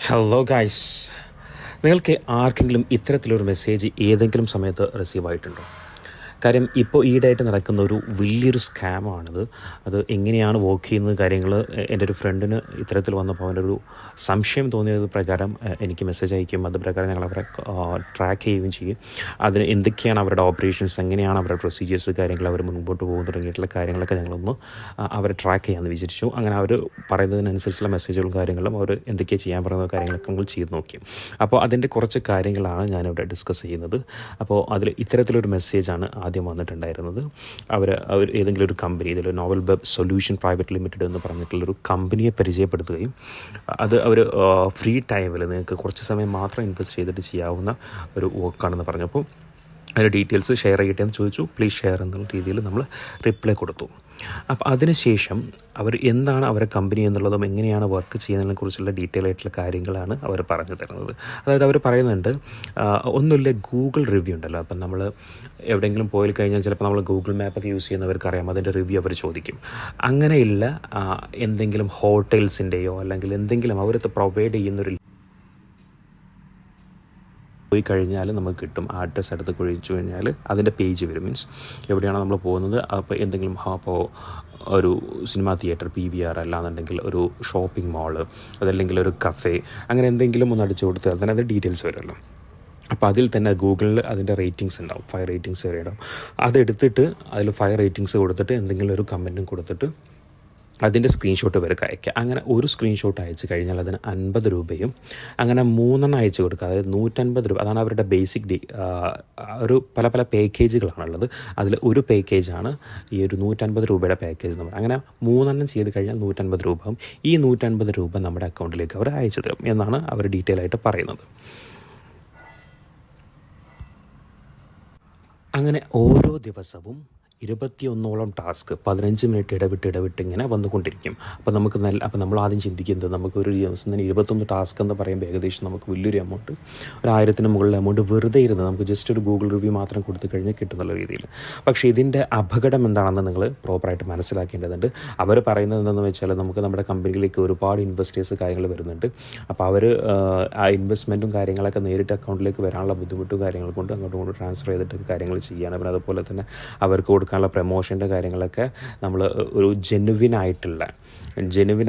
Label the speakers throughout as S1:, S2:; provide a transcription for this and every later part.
S1: Hello guys, നിങ്ങൾക്ക് ആർക്കെങ്കിലും ഇത്തരത്തിലൊരു മെസ്സേജ് ഏതെങ്കിലും സമയത്ത് റിസീവ് ആയിട്ടുണ്ടോ? കാര്യം ഇപ്പോൾ ഈയിടെയായിട്ട് നടക്കുന്ന ഒരു വലിയൊരു സ്കാമാണിത്. അത് എങ്ങനെയാണ് വർക്ക് ചെയ്യുന്നത് കാര്യങ്ങൾ എൻ്റെ ഒരു ഫ്രണ്ടിന് ഇത്തരത്തിൽ വന്നപ്പോൾ അവൻ്റെ ഒരു സംശയം തോന്നിയത് പ്രകാരം എനിക്ക് മെസ്സേജ് അയക്കും. അത് പ്രകാരം ഞങ്ങൾ അവരെ ട്രാക്ക് ചെയ്യുകയും ചെയ്യും. അതിന് എന്തൊക്കെയാണ് അവരുടെ ഓപ്പറേഷൻസ്, എങ്ങനെയാണ് അവരുടെ പ്രൊസീജിയേഴ്സ് കാര്യങ്ങൾ, അവർ മുൻപോട്ട് പോകും തുടങ്ങിയിട്ടുള്ള കാര്യങ്ങളൊക്കെ ഞങ്ങളൊന്ന് അവരെ ട്രാക്ക് ചെയ്യാമെന്ന് വിചാരിച്ചു. അങ്ങനെ അവർ പറയുന്നതിനനുസരിച്ചുള്ള മെസ്സേജുകളും കാര്യങ്ങളും അവർ എന്തൊക്കെയാണ് ചെയ്യാൻ പറയുന്ന കാര്യങ്ങളൊക്കെ നമ്മൾ ചെയ്ത് നോക്കി. അപ്പോൾ അതിൻ്റെ കുറച്ച് കാര്യങ്ങളാണ് ഞാനിവിടെ ഡിസ്കസ് ചെയ്യുന്നത്. അപ്പോൾ അതിൽ ഇത്തരത്തിലൊരു മെസ്സേജാണ് ആദ്യം വന്നിട്ടുണ്ടായിരുന്നത്. അവർ ഏതെങ്കിലും ഒരു കമ്പനി, ഇതിൽ novel web solution private limited എന്ന് പറഞ്ഞിട്ടുള്ളൊരു കമ്പനിയെ പരിചയപ്പെടുത്തുകയും അത് അവർ ഫ്രീ ടൈമിൽ നിങ്ങൾക്ക് കുറച്ച് സമയം മാത്രം ഇൻവെസ്റ്റ് ചെയ്തിട്ട് ചെയ്യാവുന്ന ഒരു വർക്കാണെന്ന് പറഞ്ഞപ്പോൾ അതിൻ്റെ ഡീറ്റെയിൽസ് ഷെയർ ചെയ്യട്ടെ എന്ന് ചോദിച്ചു. പ്ലീസ് ഷെയർ എന്നുള്ള രീതിയിൽ നമ്മൾ റിപ്ലൈ കൊടുത്തു. അപ്പോൾ അതിനുശേഷം അവർ എന്താണ് അവരുടെ കമ്പനി എന്നുള്ളതും എങ്ങനെയാണ് വർക്ക് ചെയ്യുന്നതിനെ കുറിച്ചുള്ള ഡീറ്റെയിൽ ആയിട്ടുള്ള കാര്യങ്ങളാണ് അവർ പറഞ്ഞു തരുന്നത്. അതായത് അവർ പറയുന്നുണ്ട്, ഒന്നുമില്ല, ഗൂഗിൾ റിവ്യൂ ഉണ്ടല്ലോ. അപ്പം നമ്മൾ എവിടെയെങ്കിലും പോയി കഴിഞ്ഞാൽ ചിലപ്പോൾ നമ്മൾ ഗൂഗിൾ മാപ്പൊക്കെ യൂസ് ചെയ്യുന്നവർക്കറിയാം, അതിൻ്റെ റിവ്യൂ അവർ ചോദിക്കും. അങ്ങനെയില്ല, എന്തെങ്കിലും ഹോട്ടൽസിൻ്റെയോ അല്ലെങ്കിൽ എന്തെങ്കിലും അവർ പ്രൊവൈഡ് ചെയ്യുന്നൊരു പോയി കഴിഞ്ഞാൽ നമുക്ക് കിട്ടും. അഡ്രസ്സ് എടുത്ത് കുഴിച്ചു കഴിഞ്ഞാൽ അതിൻ്റെ പേജ് വരും. മീൻസ് എവിടെയാണ് നമ്മൾ പോകുന്നത്. അപ്പോൾ എന്തെങ്കിലും അപ്പോൾ ഒരു സിനിമാ തിയേറ്റർ, PVR, അല്ലാന്നുണ്ടെങ്കിൽ ഒരു ഷോപ്പിംഗ് മാള്, അതല്ലെങ്കിൽ ഒരു കഫേ, അങ്ങനെ എന്തെങ്കിലും ഒന്ന് അടിച്ചു കൊടുത്താൽ തന്നെ അത് ഡീറ്റെയിൽസ് വരുമല്ലോ. അപ്പോൾ അതിൽ തന്നെ ഗൂഗിളിൽ അതിൻ്റെ റേറ്റിങ്സ് ഉണ്ടാവും, 5 റേറ്റിങ്സ് വരെ ഉണ്ടാവും. അതെടുത്തിട്ട് അതിൽ 5 റേറ്റിങ്സ് കൊടുത്തിട്ട് എന്തെങ്കിലും ഒരു കമൻറ്റും കൊടുത്തിട്ട് അതിൻ്റെ സ്ക്രീൻഷോട്ട് ഇവർക്ക് അയക്കുക. അങ്ങനെ ഒരു സ്ക്രീൻഷോട്ട് അയച്ചു കഴിഞ്ഞാൽ അതിന് 50 രൂപയും, അങ്ങനെ 3 അയച്ചു കൊടുക്കുക, അതായത് 150 രൂപ. അതാണ് അവരുടെ ബേസിക് ഒരു പല പല പാക്കേജുകളാണുള്ളത്. അതിൽ ഒരു പാക്കേജാണ് ഈ ഒരു 150 രൂപയുടെ പാക്കേജ് എന്ന് പറയുന്നത്. അങ്ങനെ 3 ചെയ്ത് കഴിഞ്ഞാൽ 150 രൂപ. ഈ 150 രൂപ നമ്മുടെ അക്കൗണ്ടിലേക്ക് അവർ അയച്ചു തരും എന്നാണ് അവർ ഡീറ്റെയിൽ ആയിട്ട് പറയുന്നത്. അങ്ങനെ ഓരോ ദിവസവും 21ഓളം ടാസ്ക് 15 മിനിറ്റ് ഇടവിട്ട് ഇങ്ങനെ വന്നുകൊണ്ടിരിക്കും. അപ്പോൾ നമ്മൾ ആദ്യം ചിന്തിക്കുന്നത്, നമുക്കൊരു ദിവസം തന്നെ 21 ടാസ്ക് എന്ന് പറയുമ്പോൾ ഏകദേശം നമുക്ക് വലിയൊരു എമൗണ്ട്, 1000-ന് മുകളിൽ എമൗണ്ട് വെറുതെ ഇരുന്ന് നമുക്ക് ജസ്റ്റ് ഒരു ഗൂഗിൾ റിവ്യൂ മാത്രം കൊടുത്തു കഴിഞ്ഞാൽ കിട്ടുന്നുള്ള രീതിയിൽ. പക്ഷേ ഇതിൻ്റെ അപകടം എന്താണെന്ന് നിങ്ങൾ പ്രോപ്പറായിട്ട് മനസ്സിലാക്കേണ്ടതുണ്ട്. അവർ പറയുന്നത് എന്താണെന്ന് വെച്ചാൽ, നമുക്ക് നമ്മുടെ കമ്പനിയിലേക്ക് ഒരുപാട് ഇൻവെസ്റ്റേഴ്സ് കാര്യങ്ങൾ വരുന്നുണ്ട്. അപ്പോൾ അവർ ആ ഇൻവെസ്റ്റ്മെൻറ്റും കാര്യങ്ങളൊക്കെ നേരിട്ട് അക്കൗണ്ടിലേക്ക് വരാനുള്ള ബുദ്ധിമുട്ടും കാര്യങ്ങൾ കൊണ്ട് അങ്ങോട്ടും ട്രാൻസ്ഫർ ചെയ്തിട്ട് കാര്യങ്ങൾ ചെയ്യാണ്. പിന്നെ അതുപോലെ തന്നെ അവർക്ക് കൊടുക്കാനുള്ള പ്രമോഷൻ്റെ കാര്യങ്ങളൊക്കെ നമ്മൾ ഒരു ജെനുവിൻ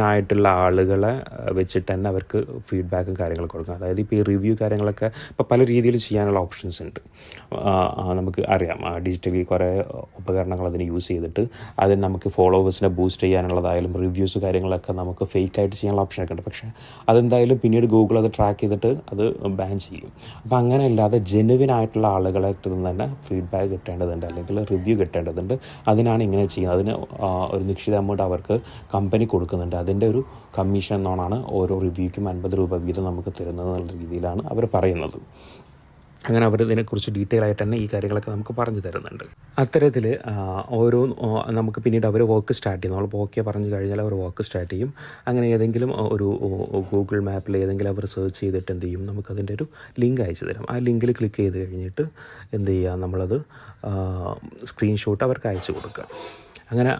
S1: ആയിട്ടുള്ള ആളുകളെ വെച്ചിട്ട് തന്നെ അവർക്ക് ഫീഡ്ബാക്കും കാര്യങ്ങളൊക്കെ കൊടുക്കണം. അതായത് ഇപ്പോൾ ഈ റിവ്യൂ കാര്യങ്ങളൊക്കെ ഇപ്പോൾ പല രീതിയിൽ ചെയ്യാനുള്ള ഓപ്ഷൻസ് ഉണ്ട്. നമുക്ക് അറിയാം, ഡിജിറ്റലി കുറേ ഉപകരണങ്ങൾ അതിന് യൂസ് ചെയ്തിട്ട് അതിന് നമുക്ക് ഫോളോവേഴ്സിനെ ബൂസ്റ്റ് ചെയ്യാനുള്ളതായാലും റിവ്യൂസ് കാര്യങ്ങളൊക്കെ നമുക്ക് ഫേക്കായിട്ട് ചെയ്യാനുള്ള ഓപ്ഷനൊക്കെ ഉണ്ട്. പക്ഷേ അതെന്തായാലും പിന്നീട് ഗൂഗിൾ അത് ട്രാക്ക് ചെയ്തിട്ട് അത് ബാൻ ചെയ്യും. അപ്പോൾ അങ്ങനെ അല്ലാതെ ജെനുവിൻ ആയിട്ടുള്ള ആളുകളെ നിന്ന് തന്നെ ഫീഡ്ബാക്ക് കിട്ടേണ്ടതുണ്ട്, അല്ലെങ്കിൽ റിവ്യൂ കിട്ടേണ്ടതുണ്ട്. അതിനാണ് ഇങ്ങനെ ചെയ്യുന്നത്. അതിന് ഒരു നിശ്ചിത എമൗണ്ട് അവർക്ക് കമ്പനി കൊടുക്കുന്നുണ്ട്. അതിൻ്റെ ഒരു കമ്മീഷൻ എന്നോണാണ് ഓരോ റിവ്യൂക്കും 50 രൂപ വീതം നമുക്ക് തരുന്നത് എന്നുള്ള രീതിയിലാണ് അവർ പറയുന്നത്. അങ്ങനെ അവർ ഇതിനെക്കുറിച്ച് ഡീറ്റെയിൽ ആയിട്ട് തന്നെ ഈ കാര്യങ്ങളൊക്കെ നമുക്ക് പറഞ്ഞു തരുന്നുണ്ട്. അത്തരത്തിൽ ഓരോ നമുക്ക് പിന്നീട് അവർ വർക്ക് സ്റ്റാർട്ട് ചെയ്യും. നമ്മൾ ഓക്കെ പറഞ്ഞു കഴിഞ്ഞാൽ അവർ വർക്ക് സ്റ്റാർട്ട് ചെയ്യും. അങ്ങനെ ഏതെങ്കിലും ഒരു ഗൂഗിൾ മാപ്പിൽ ഏതെങ്കിലും അവർ സെർച്ച് ചെയ്തിട്ട് എന്ത് ചെയ്യും, നമുക്കതിൻ്റെ ഒരു ലിങ്ക് അയച്ചു തരും. ആ ലിങ്കിൽ ക്ലിക്ക് ചെയ്ത് കഴിഞ്ഞിട്ട് എന്ത് ചെയ്യുക, നമ്മളത് സ്ക്രീൻഷോട്ട് അവർക്ക് അയച്ചു കൊടുക്കുക. അങ്ങനെ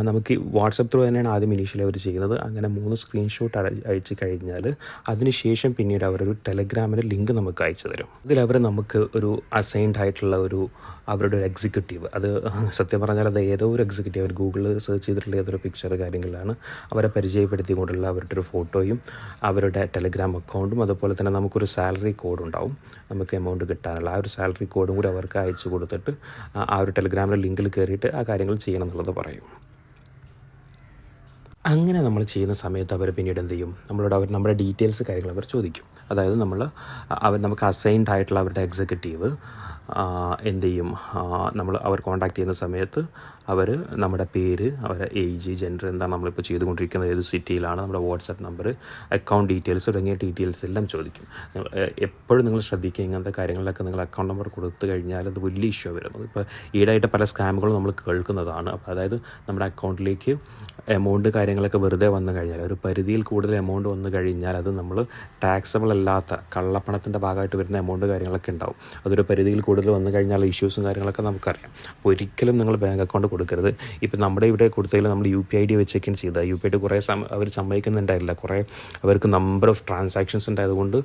S1: നമുക്ക് വാട്സപ്പ് ത്രൂ തന്നെയാണ് ആദ്യം ഇനീഷ്യലി അവർ ചെയ്യുന്നത്. അങ്ങനെ 3 സ്ക്രീൻഷോട്ട് അയച്ചു കഴിഞ്ഞാൽ അതിനുശേഷം പിന്നീട് അവരൊരു ടെലഗ്രാമിൻ്റെ ലിങ്ക് നമുക്ക് അയച്ചു തരും. അതിലവർ നമുക്ക് ഒരു അസൈൻഡ് ആയിട്ടുള്ള അവരുടെ ഒരു എക്സിക്യൂട്ടീവ്, അത് സത്യം പറഞ്ഞാൽ അത് ഏതോ ഒരു എക്സിക്യൂട്ടീവ്, അവർ ഗൂഗിളിൽ സെർച്ച് ചെയ്തിട്ടുള്ള ഏതൊരു പിക്ചർ കാര്യങ്ങളിലാണ് അവരെ പരിചയപ്പെടുത്തിക്കൊണ്ടുള്ള അവരുടെ ഒരു ഫോട്ടോയും അവരുടെ ടെലഗ്രാം അക്കൗണ്ടും, അതുപോലെ തന്നെ നമുക്കൊരു സാലറി കോഡ് ഉണ്ടാവും, നമുക്ക് എമൗണ്ട് കിട്ടാനുള്ള ആ ഒരു സാലറി കോഡും കൂടി അവർക്ക് അയച്ചു കൊടുത്തിട്ട് ആ ഒരു ടെലഗ്രാമിൻ്റെ ലിങ്കിൽ കയറിയിട്ട് ആ കാര്യങ്ങൾ ചെയ്യണം എന്നുള്ളത് പറയും. അങ്ങനെ നമ്മൾ ചെയ്യുന്ന സമയത്ത് അവർ പിന്നീട് എന്ത് ചെയ്യും, നമ്മുടെ ഡീറ്റെയിൽസ് കാര്യങ്ങൾ അവർ ചോദിക്കും. അതായത് നമുക്ക് അസൈൻഡ് ആയിട്ടുള്ള അവരുടെ എക്സിക്യൂട്ടീവ് എന്ത് ചെയ്യും, അവർ കോൺടാക്ട് ചെയ്യുന്ന സമയത്ത് അവർ നമ്മുടെ പേര്, അവരുടെ ഏജ്, ജെൻഡർ, എന്താണ് നമ്മളിപ്പോൾ ചെയ്തുകൊണ്ടിരിക്കുന്നത്, ഏത് സിറ്റിയിലാണ്, നമ്മുടെ വാട്സപ്പ് നമ്പർ, അക്കൗണ്ട് ഡീറ്റെയിൽസ് തുടങ്ങിയ ഡീറ്റെയിൽസ് എല്ലാം ചോദിക്കും. എപ്പോഴും നിങ്ങൾ ശ്രദ്ധിക്കുക, ഇങ്ങനത്തെ കാര്യങ്ങളിലൊക്കെ നിങ്ങൾ അക്കൗണ്ട് നമ്പർ കൊടുത്തു കഴിഞ്ഞാൽ അത് വലിയ ഇഷ്യൂ വരുന്നത്. ഇപ്പോൾ ഈടായിട്ട് പല സ്കാമുകളും നമ്മൾ കേൾക്കുന്നതാണ്. അപ്പോൾ അതായത് നമ്മുടെ അക്കൗണ്ടിലേക്ക് എമൗണ്ട് കാര്യങ്ങളൊക്കെ വെറുതെ വന്നു കഴിഞ്ഞാൽ, ഒരു പരിധിയിൽ കൂടുതൽ എമൗണ്ട് വന്നു കഴിഞ്ഞാൽ അത് നമ്മൾ ടാക്സബിൾ അല്ലാത്ത കള്ളപ്പണത്തിൻ്റെ ഭാഗമായിട്ട് വരുന്ന എമൗണ്ട് കാര്യങ്ങളൊക്കെ ഉണ്ടാവും. അതൊരു പരിധിയിൽ കൂടുതൽ വന്നു കഴിഞ്ഞാൽ ഇഷ്യൂസും കാര്യങ്ങളൊക്കെ നമുക്കറിയാം. അപ്പോൾ ഒരിക്കലും നിങ്ങൾ ബാങ്ക് അക്കൗണ്ട് കൊടുക്കരുത്. ഇപ്പം നമ്മുടെ ഇവിടെ കൊടുത്തതിൽ നമ്മൾ UPI വെച്ചൊക്കെയാണ് ചെയ്തത്. UPI കുറേ അവർ സമ്മതിക്കുന്നുണ്ടായില്ല. കുറേ അവർക്ക് നമ്പർ ഓഫ് ട്രാൻസാക്ഷൻസ് ഉണ്ടായതുകൊണ്ട്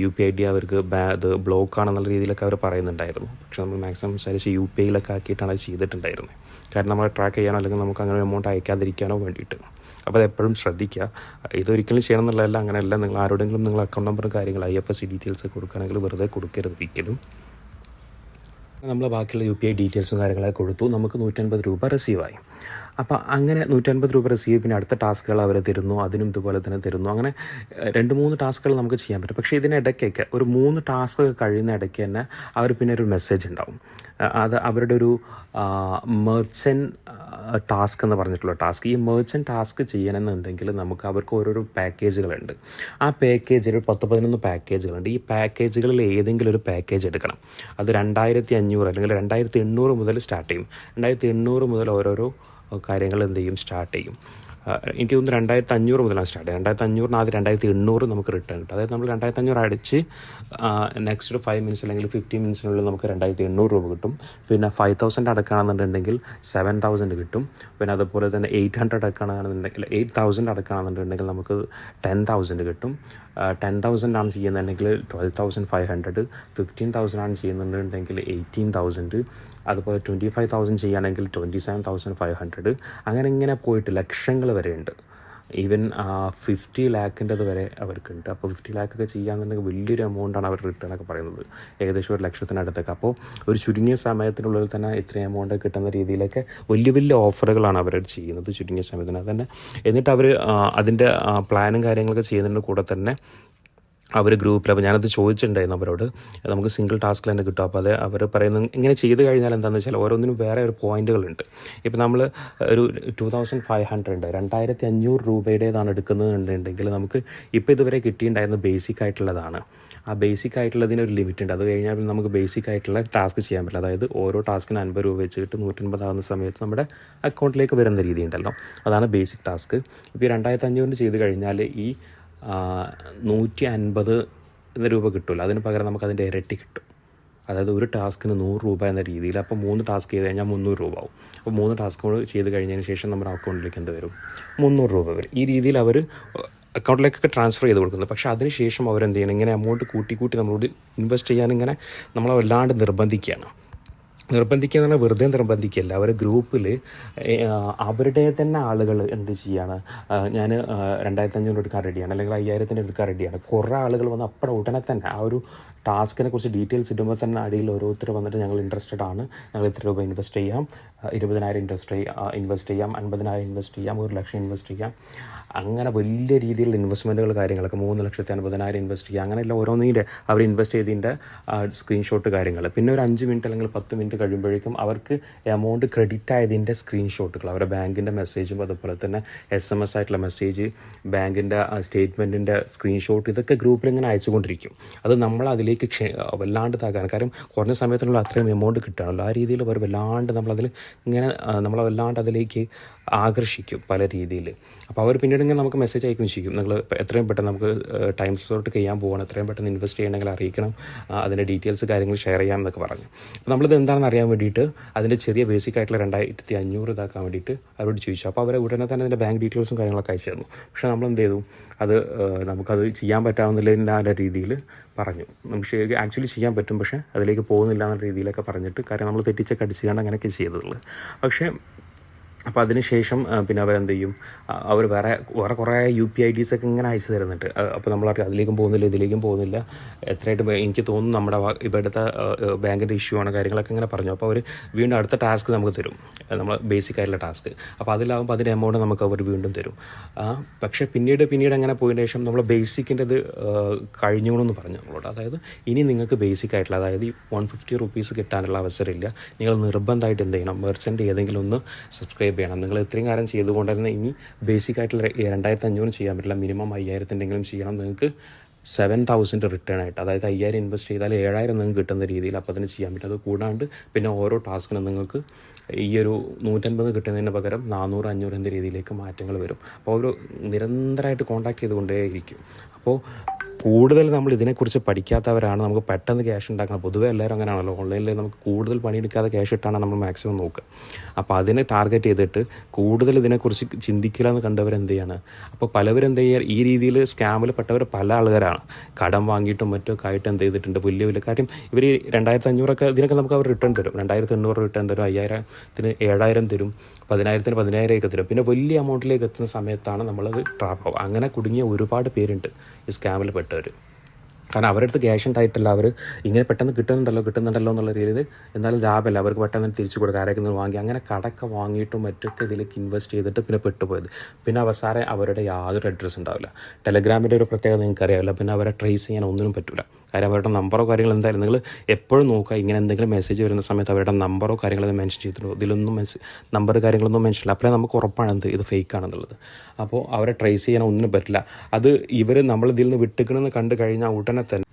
S1: UPI അവർക്ക് അത് ബ്ലോക്കാണെന്നുള്ള രീതിയിലൊക്കെ അവർ പറയുന്നുണ്ടായിരുന്നു. പക്ഷേ നമ്മൾ മാക്സിമം വിചാരിച്ച് UPI ആക്കിയിട്ടാണ് അത് ചെയ്തിട്ടുണ്ടായിരുന്നത്. കാരണം നമ്മളെ ട്രാക്ക് ചെയ്യാനോ അല്ലെങ്കിൽ നമുക്ക് അങ്ങനെ എമൗണ്ട് അയക്കാതിരിക്കാനോ വേണ്ടിയിട്ട്. അപ്പോൾ അതെപ്പോഴും ശ്രദ്ധിക്കുക. ഇതൊരിക്കലും ചെയ്യണം എന്നുള്ളതല്ല, അങ്ങനെയല്ല. നിങ്ങൾ ആരോടെങ്കിലും നിങ്ങൾ അക്കൗണ്ട് നമ്പറും കാര്യങ്ങൾ IFSC ഡീറ്റെയിൽസ് കൊടുക്കുകയാണെങ്കിൽ വെറുതെ കൊടുക്കരുത് ഒരിക്കലും. നമ്മൾ ബാക്കിയുള്ള UPI ഡീറ്റെയിൽസും കാര്യങ്ങളൊക്കെ കൊടുത്തു. നമുക്ക് 150 രൂപ റിസീവായി. അപ്പോൾ അങ്ങനെ 150 രൂപ റിസീവ്, പിന്നെ അടുത്ത ടാസ്കുകൾ അവർ തരുന്നു, അതിനും ഇതുപോലെ തന്നെ തരുന്നു. അങ്ങനെ 2-3 ടാസ്കുകൾ നമുക്ക് ചെയ്യാൻ പറ്റും. പക്ഷേ ഇതിനിടയ്ക്കൊക്കെ ഒരു 3 ടാസ്ക് കഴിയുന്ന ഇടയ്ക്ക് തന്നെ അവർ പിന്നെ ഒരു മെസ്സേജ് ഉണ്ടാവും. അത് അവരുടെ ഒരു മെർച്ചൻ്റ് ടാസ്ക് എന്ന് പറഞ്ഞിട്ടുള്ള ടാസ്ക്. ഈ മെർച്ചൻ്റ് ടാസ്ക് ചെയ്യണമെന്നുണ്ടെങ്കിൽ നമുക്ക് അവർക്ക് ഓരോരോ പാക്കേജുകളുണ്ട്. ആ പാക്കേജിൽ 10-11 പാക്കേജുകളുണ്ട്. ഈ പാക്കേജുകളിൽ ഏതെങ്കിലും ഒരു പാക്കേജ് എടുക്കണം. അത് 2500 അല്ലെങ്കിൽ 2800 മുതൽ സ്റ്റാർട്ട് ചെയ്യും. 2800 മുതൽ ഓരോരോ കാര്യങ്ങൾ എന്ത് ചെയ്യും, സ്റ്റാർട്ട് ചെയ്യും. എനിക്ക് തോന്നുന്നു 2500 മുതലാണ് സ്റ്റാർട്ട് ചെയ്യുക. 2500 ആദ്യം 2800 നമുക്ക് റിട്ടേൺ കിട്ടും. അതായത് നമ്മൾ 2500 അടിച്ച് നെക്സ്റ്റ് 5 മിനിറ്റ്സ് അല്ലെങ്കിൽ 15 മിനിറ്റ്സിനുള്ളിൽ നമുക്ക് 2800 രൂപ കിട്ടും. പിന്നെ 5000 അടക്കുകയാണെന്നുണ്ടെങ്കിൽ 7000 കിട്ടും. പിന്നെ അതുപോലെ തന്നെ 800 അടക്കുകയാണെന്നുണ്ടെങ്കിൽ 8000 അടക്കുകയാണെന്നുണ്ടെങ്കിൽ നമുക്ക് 10,000 കിട്ടും. 10,000 ആണ് ചെയ്യുന്നതെങ്കിൽ 12,500. 15,000 ആണ് ചെയ്യുന്നുണ്ടെങ്കിൽ 18,000. അതുപോലെ 25,000 ചെയ്യുകയാണെങ്കിൽ 27,500. അങ്ങനെ ഇങ്ങനെ പോയിട്ട് ലക്ഷങ്ങൾ വരെ ഉണ്ട്. ഈവൻ 50 ലാഖിൻ്റെത് വരെ അവർക്കുണ്ട്. അപ്പോൾ 50 ലാഖൊക്കെ ചെയ്യാന്നുണ്ടെങ്കിൽ വലിയൊരു എമൗണ്ടാണ് അവർ റിട്ടേൺ ഒക്കെ പറയുന്നത്, ഏകദേശം 1 ലക്ഷത്തിനടുത്തൊക്കെ. അപ്പോൾ ഒരു ചുരുങ്ങിയ സമയത്തിനുള്ളിൽ തന്നെ ഇത്രയും എമൗണ്ട് കിട്ടുന്ന രീതിയിലൊക്കെ വലിയ വലിയ ഓഫറുകളാണ് അവർ ചെയ്യുന്നത് ചുരുങ്ങിയ സമയത്തിന് തന്നെ. എന്നിട്ട് അവർ അതിൻ്റെ പ്ലാനും കാര്യങ്ങളൊക്കെ ചെയ്യുന്നതിൻ്റെ കൂടെ തന്നെ അവർ ഗ്രൂപ്പിൽ, അപ്പോൾ ഞാനത് ചോദിച്ചിട്ടുണ്ടായിരുന്നു അവരോട്, നമുക്ക് സിംഗിൾ ടാസ്കിൽ തന്നെ കിട്ടും. അപ്പോൾ അത് അവർ പറയുന്നത് ഇങ്ങനെ ചെയ്ത് കഴിഞ്ഞാൽ എന്താണെന്ന് വെച്ചാൽ ഓരോന്നിനും വേറെ ഒരു പോയിന്റുകളുണ്ട്. ഇപ്പോൾ നമ്മൾ ഒരു 2500 2500 രൂപയുടേതാണ് എടുക്കുന്നതെന്നുണ്ടെങ്കിൽ നമുക്ക് ഇപ്പോൾ ഇതുവരെ കിട്ടിയിട്ടുണ്ടായിരുന്ന ബേസിക് ആയിട്ടുള്ളതാണ്. ആ ബേസിക് ആയിട്ടുള്ളതിന് ഒരു ലിമിറ്റ് ഉണ്ട്. അത് കഴിഞ്ഞാൽ നമുക്ക് ബേസിക് ആയിട്ടുള്ള ടാസ്ക് ചെയ്യാൻ പറ്റില്ല. അതായത് ഓരോ ടാസ്കിന് 50 രൂപ വെച്ചിട്ട് 150 ആകുന്ന സമയത്ത് നമ്മുടെ അക്കൗണ്ടിലേക്ക് വരുന്ന രീതി ഉണ്ടല്ലോ, അതാണ് ബേസിക് ടാസ്ക്. ഇപ്പോൾ ഈ 2500 ചെയ്ത് കഴിഞ്ഞാൽ ഈ 150 രൂപ കിട്ടുമല്ലോ, അതിന് പകരം നമുക്ക് അതിൻ്റെ ഇരട്ടി കിട്ടും. അതായത് ഒരു ടാസ്കിന് 100 രൂപ എന്ന രീതിയിൽ. അപ്പോൾ 3 ടാസ്ക് ചെയ്ത് കഴിഞ്ഞാൽ 300 രൂപ ആവും. അപ്പോൾ 3 ടാസ്കുകൾ ചെയ്ത് കഴിഞ്ഞതിന് ശേഷം നമ്മുടെ അക്കൗണ്ടിലേക്ക് എന്ത് വരും, 300 രൂപ വരും. ഈ രീതിയിൽ അവർ അക്കൗണ്ടിലേക്കൊക്കെ ട്രാൻസ്ഫർ ചെയ്ത് കൊടുക്കുന്നത്. പക്ഷേ അതിനുശേഷം അവരെന്ത് ചെയ്യണം, ഇങ്ങനെ എമൗണ്ട് കൂട്ടി നമ്മളോട് ഇൻവെസ്റ്റ് ചെയ്യാൻ ഇങ്ങനെ നമ്മളെ വല്ലാണ്ട് നിർബന്ധിക്കുകയാണ്. നിർബന്ധിക്കുക എന്ന് പറഞ്ഞാൽ വെറുതെ നിർബന്ധിക്കുകയല്ല. അവരെ ഗ്രൂപ്പിൽ അവരുടെ തന്നെ ആളുകൾ എന്ത് ചെയ്യാണ്, ഞാൻ 2500 എടുക്കാൻ റെഡിയാണ് അല്ലെങ്കിൽ 5000 എടുക്കാൻ റെഡിയാണ്. കുറേ ആളുകൾ വന്ന് അപ്പോൾ ഉടനെ തന്നെ ആ ഒരു ടാസ്കിനെ കുറിച്ച് ഡീറ്റെയിൽസ് ഇടുമ്പോൾ തന്നെ അടിയിൽ ഓരോരുത്തർ വന്നിട്ട് ഞങ്ങൾ ഇൻട്രസ്റ്റഡ് ആണ്, ഞങ്ങൾ ഇത്ര രൂപ ഇൻവെസ്റ്റ് ചെയ്യാം, 20,000 ഇൻവെസ്റ്റ് ചെയ്യാം, 50,000 ഇൻവെസ്റ്റ് ചെയ്യാം, 1 ലക്ഷം ഇൻവെസ്റ്റ് ചെയ്യാം. അങ്ങനെ വലിയ രീതിയിലുള്ള ഇൻവെസ്റ്റ്മെൻറ്റുകൾ കാര്യങ്ങളൊക്കെ 3,50,000 ഇൻവെസ്റ്റ് ചെയ്യുക. അങ്ങനെയല്ല ഓരോന്നിൻ്റെ അവർ ഇൻവെസ്റ്റ് ചെയ്തതിൻ്റെ സ്ക്രീൻഷോട്ട് കാര്യങ്ങൾ. പിന്നെ ഒരു 5 മിനിറ്റ് അല്ലെങ്കിൽ 10 മിനിറ്റ് കഴിയുമ്പോഴേക്കും അവർക്ക് എമൗണ്ട് ക്രെഡിറ്റ് ആയതിൻ്റെ സ്ക്രീൻഷോട്ടുകൾ, അവരുടെ ബാങ്കിൻ്റെ മെസ്സേജും അതുപോലെ തന്നെ SMS ആയിട്ടുള്ള മെസ്സേജ്, ബാങ്കിൻ്റെ സ്റ്റേറ്റ്മെൻറ്റിൻ്റെ സ്ക്രീൻഷോട്ട്, ഇതൊക്കെ ഗ്രൂപ്പിൽ ഇങ്ങനെ അയച്ചുകൊണ്ടിരിക്കും. അത് നമ്മൾ അതിലേക്ക് വല്ലാണ്ട് താക്കാൻ, കാരണം കുറഞ്ഞ സമയത്തിനുള്ള അത്രയും എമൗണ്ട് കിട്ടുകയാണല്ലോ. ആ രീതിയിൽ അവർ വല്ലാണ്ട് നമ്മളെ വല്ലാണ്ട് അതിലേക്ക് ആകർഷിക്കും പല രീതിയിൽ. അപ്പോൾ അവർ പിന്നീട് ഇങ്ങനെ നമുക്ക് മെസ്സേജ് അയക്കുകയും ചെയ്യും, നിങ്ങൾ എത്രയും പെട്ടെന്ന് നമുക്ക് ടൈം സ്ലോട്ട് ചെയ്യാൻ പോകണം, എത്രയും പെട്ടെന്ന് ഇൻവെസ്റ്റ് ചെയ്യണമെങ്കിൽ അറിയിക്കണം, അതിൻ്റെ ഡീറ്റെയിൽസ് കാര്യങ്ങൾ ഷെയർ ചെയ്യാം എന്നൊക്കെ പറഞ്ഞു. അപ്പോൾ നമ്മളിത് എന്താണെന്ന് അറിയാൻ വേണ്ടിയിട്ട് അതിൻ്റെ ചെറിയ ബേസിക് ആയിട്ടുള്ള 2500 ഇതാക്കാൻ വേണ്ടിയിട്ട് അവരോട് ചോദിച്ചു. അപ്പോൾ അവർ ഉടനെ തന്നെ അതിൻ്റെ ബാങ്ക് ഡീറ്റെയിൽസും കാര്യങ്ങളൊക്കെ അയച്ചു തന്നു. പക്ഷേ നമ്മൾ എന്ത് ചെയ്തു, അത് നമുക്കത് ചെയ്യാൻ പറ്റാവുന്നില്ല രീതിയിൽ പറഞ്ഞു. നമുക്ക് ആക്ച്വലി ചെയ്യാൻ പറ്റും, പക്ഷേ അതിലേക്ക് പോകുന്നില്ല എന്ന രീതിയിലൊക്കെ പറഞ്ഞിട്ട്, കാര്യം നമ്മൾ തെറ്റിച്ചൊക്കെ അടിച്ചുകൊണ്ട് അങ്ങനെയൊക്കെ ചെയ്തതുള്ളൂ. പക്ഷേ അപ്പോൾ അതിനുശേഷം പിന്നെ അവരെന്ത് ചെയ്യും, അവർ വേറെ കുറേ UPI ഒക്കെ ഇങ്ങനെ അയച്ചു തരുന്നുണ്ട്. അപ്പോൾ നമ്മളറിയാം അതിലേക്കും പോകുന്നില്ല ഇതിലേക്കും പോകുന്നില്ല, എത്രയായിട്ട് എനിക്ക് തോന്നുന്നു നമ്മുടെ ഇവിടുത്തെ ബാങ്കിൻ്റെ ഇഷ്യൂ ആണ് കാര്യങ്ങളൊക്കെ ഇങ്ങനെ പറഞ്ഞു. അപ്പോൾ അവർ വീണ്ടും അടുത്ത ടാസ്ക് നമുക്ക് തരും, നമ്മൾ ബേസിക് ആയിട്ടുള്ള ടാസ്ക്. അപ്പോൾ അതിലാകുമ്പോൾ അതിൻ്റെ എമൗണ്ട് നമുക്ക് അവർ വീണ്ടും തരും. പക്ഷേ പിന്നീട് അങ്ങനെ പോയതിന് ശേഷം നമ്മൾ ബേസിക്കിൻ്റെ ഇത് കഴിഞ്ഞോളെന്ന് പറഞ്ഞു നമ്മളോട്. അതായത് ഇനി നിങ്ങൾക്ക് ബേസിക് ആയിട്ടുള്ള, അതായത് ഈ 150 റുപ്പീസ് കിട്ടാനുള്ള അവസരമില്ല, നിങ്ങൾ നിർബന്ധമായിട്ട് എന്ത് ചെയ്യണം, മെർച്ചൻ്റ് ഏതെങ്കിലും ഒന്ന് സബ്സ്ക്രൈബ് ചെയ്യണം. നിങ്ങൾ ഇത്രയും കാലം ചെയ്തുകൊണ്ടിരുന്ന ഇനി ബേസിക് ആയിട്ടുള്ള 2500 ചെയ്യാൻ പറ്റില്ല, മിനിമം 5000 ചെയ്യണം. നിങ്ങൾക്ക് 7,000 റിട്ടേൺ ആയിട്ട്, അതായത് 5000 ഇൻവെസ്റ്റ് ചെയ്താൽ 7,000 നിങ്ങൾക്ക് കിട്ടുന്ന രീതിയിൽ അപ്പോൾ അതിന് ചെയ്യാൻ പറ്റും. അത് കൂടാണ്ട് പിന്നെ ഓരോ ടാസ്കിനും നിങ്ങൾക്ക് ഈ ഒരു 150 കിട്ടുന്നതിന് പകരം 400, 500 എന്ന രീതിയിലേക്ക് മാറ്റങ്ങൾ വരും. അപ്പോൾ ഒരു നിരന്തരമായിട്ട് കോൺടാക്ട് ചെയ്തുകൊണ്ടേയിരിക്കും. അപ്പോൾ കൂടുതൽ നമ്മൾ ഇതിനെക്കുറിച്ച് പഠിക്കാത്തവരാണ് നമുക്ക് പെട്ടെന്ന് ക്യാഷ് ഉണ്ടാക്കണം. പൊതുവേ എല്ലാവരും അങ്ങനെയാണല്ലോ, ഓൺലൈനിൽ നമുക്ക് കൂടുതൽ പണിയെടുക്കാതെ ക്യാഷ് ഇട്ടാണ് നമ്മൾ മാക്സിമം നോക്കുക. അപ്പോൾ അതിനെ ടാർഗറ്റ് ചെയ്തിട്ട് കൂടുതൽ ഇതിനെക്കുറിച്ച് ചിന്തിക്കില്ല കണ്ടവരെന്ത് ചെയ്യാണ്, അപ്പോൾ പലവരും എന്ത് ചെയ്യുക, ഈ രീതിയിൽ സ്കാമിൽ പെട്ടവർ പല ആൾക്കാരാണ്. കടം വാങ്ങിയിട്ടും മറ്റൊക്കെ ആയിട്ട് എന്ത് ചെയ്തിട്ടുണ്ട്, വലിയ വലിയ കാര്യം ഇവർ 2500 ഇതിനൊക്കെ നമുക്ക് അവർ റിട്ടേൺ തരും, 2800 റിട്ടേൺ തരും, 5000-ന് 7000 തരും, 10,000-ന് 10,000 തരും. പിന്നെ വലിയ എമൗണ്ടിലേക്ക് എത്തുന്ന സമയത്താണ് നമ്മളത് ട്രാപ്പ് ആവുക. അങ്ങനെ കുടുങ്ങിയ ഒരുപാട് പേരുണ്ട് ഈ സ്കാമിൽ പെട്ടവർ. കാരണം അവരുടെ അടുത്ത് ക്യാഷ് ഉണ്ടായിട്ടല്ല, അവർ ഇങ്ങനെ പെട്ടെന്ന് കിട്ടുന്നുണ്ടല്ലോ എന്നുള്ള രീതിയിൽ എന്തായാലും ലാഭമല്ല, അവർക്ക് പെട്ടെന്ന് തിരിച്ചു കൊടുക്കുക, ആരെങ്കിലും വാങ്ങി അങ്ങനെ കടക്കെ വാങ്ങിയിട്ടും മറ്റൊക്കെ ഇതിലേക്ക് ഇൻവെസ്റ്റ് ചെയ്തിട്ട് പിന്നെ പെട്ടുപോയത്. പിന്നെ അവസാനം അവരുടെ യാതൊരു അഡ്രസ്സ് ഉണ്ടാവില്ല. ടെലഗ്രാമിൻ്റെ ഒരു പ്രത്യേകത നിങ്ങൾക്ക് അറിയാമല്ലോ. പിന്നെ അവരെ ട്രേസ് ചെയ്യാൻ ഒന്നിനും പറ്റില്ല. കാര്യം അവരുടെ നമ്പറോ കാര്യങ്ങൾ എന്തായാലും നിങ്ങൾ എപ്പോഴും നോക്കുക. ഇങ്ങനെ എന്തെങ്കിലും മെസ്സേജ് വരുന്ന സമയത്ത് അവരുടെ നമ്പറോ കാര്യങ്ങളോ മെൻഷൻ ചെയ്തിട്ടുണ്ടോ, ഇതിലൊന്നും നമ്പർ കാര്യങ്ങളൊന്നും മെൻഷൻ ഇല്ല. അപ്പോഴേ നമുക്ക് ഉറപ്പാണ് ഇത് ഫേക്ക് ആണെന്നുള്ളത്. അപ്പോൾ അവരെ ട്രേസ് ചെയ്യാൻ ഒന്നിനും പറ്റില്ല. അത് ഇവർ നമ്മളിതിൽ നിന്ന് വിട്ടുക്കണമെന്ന് കണ്ടു കഴിഞ്ഞാൽ ഉടനെ തന്നെ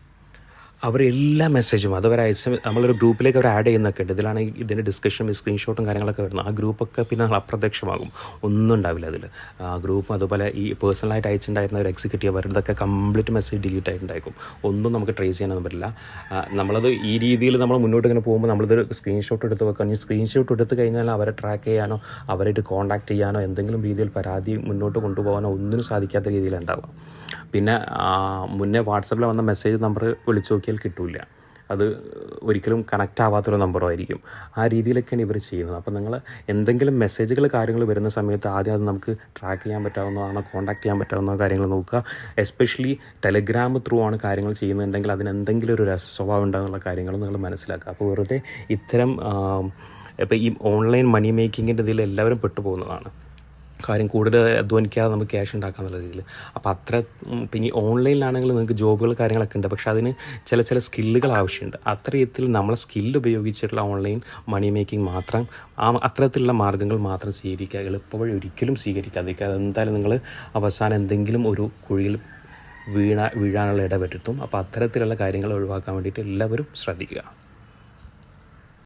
S1: അവരെല്ലാ മെസ്സേജും അതുവരെ അയച്ച് നമ്മളൊരു ഗ്രൂപ്പിലേക്ക് അവർ ആഡ് ചെയ്യുന്നൊക്കെ ഉണ്ട്. ഇതിലാണ് ഇതിൻ്റെ ഡിസ്കഷനും സ്ക്രീൻഷോട്ടും കാര്യങ്ങളൊക്കെ വരുന്നത്. ആ ഗ്രൂപ്പൊക്കെ പിന്നെ അപ്രത്യക്ഷമാകും, ഒന്നും ഉണ്ടാവില്ല അതിൽ. ആ ഗ്രൂപ്പും അതുപോലെ ഈ പേഴ്സണലായിട്ട് അയച്ചിട്ടുണ്ടായിരുന്ന ഒരു എക്സിക്യൂട്ടീവ് അവരുടെയൊക്കെ കംപ്ലീറ്റ് മെസ്സേജ് ഡിലീറ്റ് ആയിട്ടുണ്ടായിരിക്കും. ഒന്നും നമുക്ക് ട്രേസ് ചെയ്യാനൊന്നും പറ്റില്ല. നമ്മളത് ഈ രീതിയിൽ നമ്മൾ മുന്നോട്ട് ഇങ്ങനെ പോകുമ്പോൾ നമ്മളിത് സ്ക്രീൻഷോട്ട് എടുത്ത് വെക്കുക. ഈ സ്ക്രീൻഷോട്ട് എടുത്ത് കഴിഞ്ഞാൽ അവരെ ട്രാക്ക് ചെയ്യാനോ അവരായിട്ട് കോൺടാക്ട് ചെയ്യാനോ എന്തെങ്കിലും രീതിയിൽ പരാതി മുന്നോട്ട് കൊണ്ടുപോകാനോ ഒന്നിനും സാധിക്കാത്ത രീതിയിലുണ്ടാവുക. പിന്നെ മുന്നേ വാട്സപ്പിൽ വന്ന മെസ്സേജ് നമ്പർ വിളിച്ചു നോക്കിയാൽ കിട്ടില്ല, അത് ഒരിക്കലും കണക്റ്റ് ആവാത്തൊരു നമ്പറോ ആയിരിക്കും. ആ രീതിയിലൊക്കെയാണ് ഇവർ ചെയ്യുന്നത്. അപ്പോൾ നിങ്ങൾ എന്തെങ്കിലും മെസ്സേജുകൾ കാര്യങ്ങൾ വരുന്ന സമയത്ത് ആദ്യം അത് നമുക്ക് ട്രാക്ക് ചെയ്യാൻ പറ്റാവുന്നതാണോ, കോൺടാക്ട് ചെയ്യാൻ പറ്റാവുന്ന കാര്യങ്ങൾ നോക്കുക. എസ്പെഷ്യലി ടെലഗ്രാം ത്രൂ ആണ് കാര്യങ്ങൾ ചെയ്യുന്നുണ്ടെങ്കിൽ അതിന് എന്തെങ്കിലും ഒരു രസസ്വഭാവം ഉണ്ടാകുന്നുള്ള കാര്യങ്ങൾ നിങ്ങൾ മനസ്സിലാക്കുക. അപ്പോൾ വെറുതെ ഇത്തരം ഇപ്പോൾ ഈ ഓൺലൈൻ മണി മേക്കിങ്ങിൻ്റെ ഇതിൽ എല്ലാവരും പെട്ടുപോകുന്നതാണ്. കാര്യം കൂടുതൽ അധ്വാനിക്കാതെ നമുക്ക് ക്യാഷ് ഉണ്ടാക്കാന്നുള്ള രീതിയിൽ. അപ്പോൾ പിന്നെ ഈ ഓൺലൈനിലാണെങ്കിൽ നിങ്ങൾക്ക് ജോബുകൾ കാര്യങ്ങളൊക്കെ ഉണ്ട്, പക്ഷേ അതിന് ചില സ്കില്ലുകൾ ആവശ്യമുണ്ട്. അത്തരത്തിൽ നമ്മളെ സ്കില്ല് ഉപയോഗിച്ചിട്ടുള്ള ഓൺലൈൻ മണി മേക്കിംഗ് മാത്രം, അത്തരത്തിലുള്ള മാർഗ്ഗങ്ങൾ മാത്രം സ്വീകരിക്കുക. എളുപ്പവഴി ഒരിക്കലും സ്വീകരിക്കാതിരിക്കുക. അതെന്തായാലും നിങ്ങൾ അവസാനം എന്തെങ്കിലും ഒരു കുഴിയിൽ വീഴാനുള്ള ഇടവരുത്തും. അപ്പോൾ അത്തരത്തിലുള്ള കാര്യങ്ങൾ ഒഴിവാക്കാൻ വേണ്ടിയിട്ട് എല്ലാവരും ശ്രദ്ധിക്കുക.